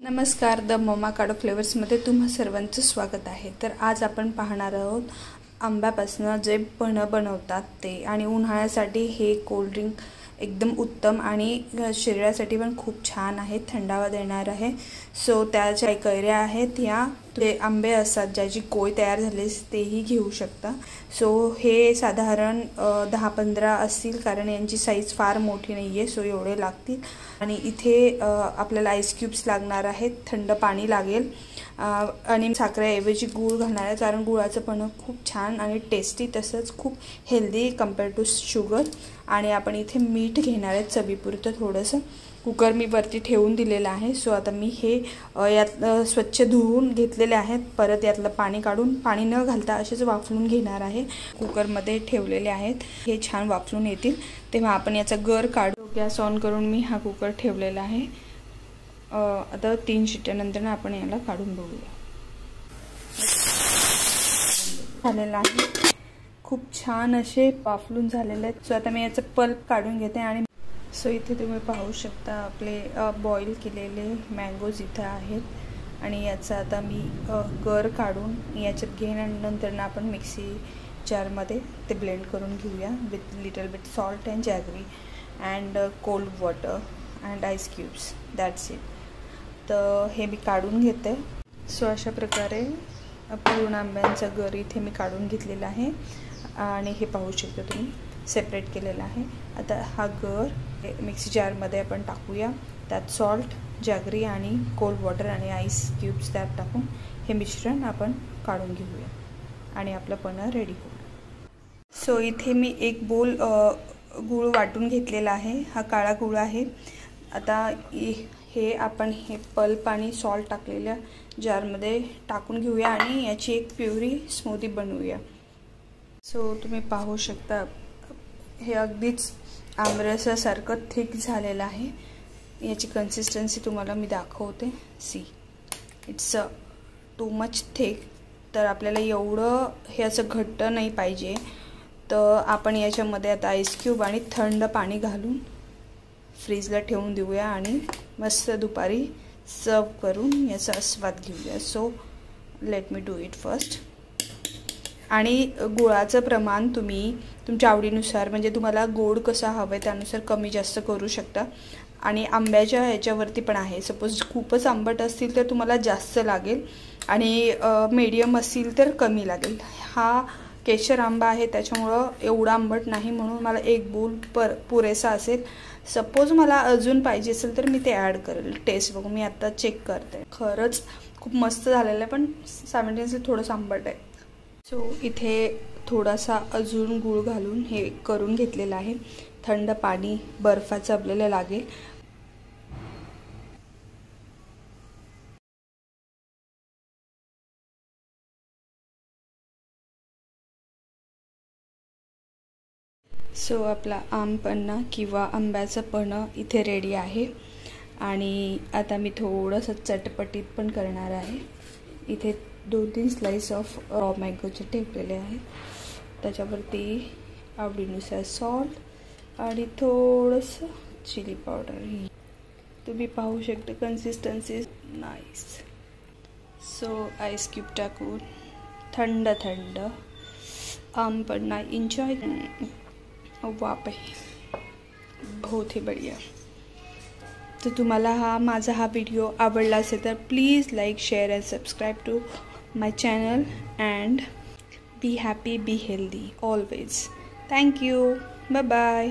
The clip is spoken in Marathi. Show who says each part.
Speaker 1: नमस्कार, द ममा काडो फ्लेवर्समध्ये तुम्हा सर्वांचं स्वागत आहे। तर आज आपण पाहणार आहोत आंब्यापासून जे पन्ह बनवतात ते, आणि उन्हाळ्यासाठी हे कोल्ड ड्रिंक एकदम उत्तम आणि शरीरासाठी पण खूप छान आहे, थंडावा देणार आहे। सो त्याच्या कैऱ्या आहेत, या ते आंबे असतात ज्याची कोय तयार झाली तेही घेऊ शकता। सो हे साधारण 10-15 असतील, कारण यांची साईज फार मोठी नाहीये, सो एवढे लागतील। आणि इथे आपल्याला आईस क्यूब्स लागणार आहेत, थंड पाणी लागेल आणि साखरेऐवजी गूळ घालणार आहे, कारण गुळाचं पन्ह खूप छान आणि टेस्टी, तसंच खूप हेल्दी कंपेअर टू शुगर। आणि आपण इथे मीठ घेणार आहे चवीपुरतं थोडंसं। कुकर मी वरती ठेवून दिलेला आहे। सो आता मी हे यात स्वच्छ धुवून घेतलेले आहेत, परत यातलं पाणी काढून, पाणी न घालता असेच वाफलून घेणार आहे। कुकरमध्ये ठेवलेले आहेत, हे छान वाफलून येतील तेव्हा आपण याचा गर काढू। गॅस ऑन करून मी हा कुकर ठेवलेला आहे। आता 3 शिट्ट्यानंतर आपण याला काढून बघूया। झालेला आहे, खूप छान असे वाफलून झालेले आहेत। सो आता मी याचं पल्प काढून घेते। आणि सो इथे तुम्ही पाहू शकता आपले बॉईल केलेले मँगोज इथे आहेत, आणि याचा आता मी गर काढून याच्यात घेईन, आणि नंतर आपण मिक्सी जारमध्ये ते ब्लेंड करून घेऊया with little bit salt and jaggery and cold water and ice cubes, that's it. तर हे मी काढून घेते। सो अशा प्रकारे पूर्ण आंब्यांचा गर इथे मी काढून घेतलेला आहे, आणि हे पाहू शकता तुम्ही सेपरेट केलेला आहे। आता हा गर मिक्सी जारमध्ये आपण टाकूया, त्यात सॉल्ट, जॅगरी आणि कोल्ड वॉटर आणि आईस क्यूब्स त्यात टाकून हे मिश्रण आपण काढून घेऊया, आणि आपलं पन्ह रेडी होईल। सो इथे मी एक बोल गूळ वाटून घेतलेला आहे, हा काळा गूळ आहे। आता हे आपण हे पल्प आणि सॉल्ट टाकलेल्या जारमध्ये टाकून घेऊया, आणि याची एक प्युरी स्मूदी बनवूया। सो तुम्ही पाहू शकता हे अगदीच आमरसासारखं थिक झालेलं आहे। याची कन्सिस्टन्सी तुम्हाला मी दाखवते। See, it's too much thick. तर आपल्याला एवढं हे असं घट्ट नाही पाहिजे, तर आपण याच्यामध्ये आता आईस क्यूब आणि थंड पाणी घालून फ्रीजला ठेवून देऊया, आणि मस्त दुपारी सर्व करून याचा आस्वाद घेऊया। So let me do it first. आणि गुळाचं प्रमाण तुम्ही तुमच्या आवडीनुसार, म्हणजे तुम्हाला गोड कसा हवं त्यानुसार कमी जास्त करू शकता। आणि आंब्याच्या ह्याच्यावरती पण आहे, सपोज खूपच आंबट असतील तर तुम्हाला जास्त लागेल, आणि मीडियम असतील तर कमी लागेल। हा केशर आंबा आहे त्याच्यामुळं एवढा आंबट नाही, म्हणून मला एक बोल पुरेसा असेल। सपोज मला अजून पाहिजे असेल तर मी ते ॲड करेल, टेस्ट बघू। मी आता चेक करते, खरंच खूप मस्त झालेलं आहे, पण सायमल्टेनियसली थोडंसं आंबट आहे। सो इथे थोडासा अजून गूळ घालून हे करून घेतलेलं आहे। थंड पाणी बर्फाचं आपल्याला लागेल। सो आपला आम पन्ना किंवा आंब्याचं पन्ह इथे रेडी आहे, आणि आता मी थोडंसं चटपटीत पण करणार आहे। इथे 2-3 स्लाइस ऑफ रॉ मँगोचे ठेवलेले आहेत, त्याच्यावरती आवडीनुसार सॉल्ट आणि थोडंसं चिली पावडर। तुम्ही पाहू शकता consistency nice. So ice cube टाकून थंड थंड आम पन्ना एंजॉय। वाह, बहुत ही बढ़िया। तो तुम्हाला माझा हा व्हिडिओ आवडला असेल तर please like, share and subscribe to my channel, and be happy, be healthy always. Thank you, bye bye.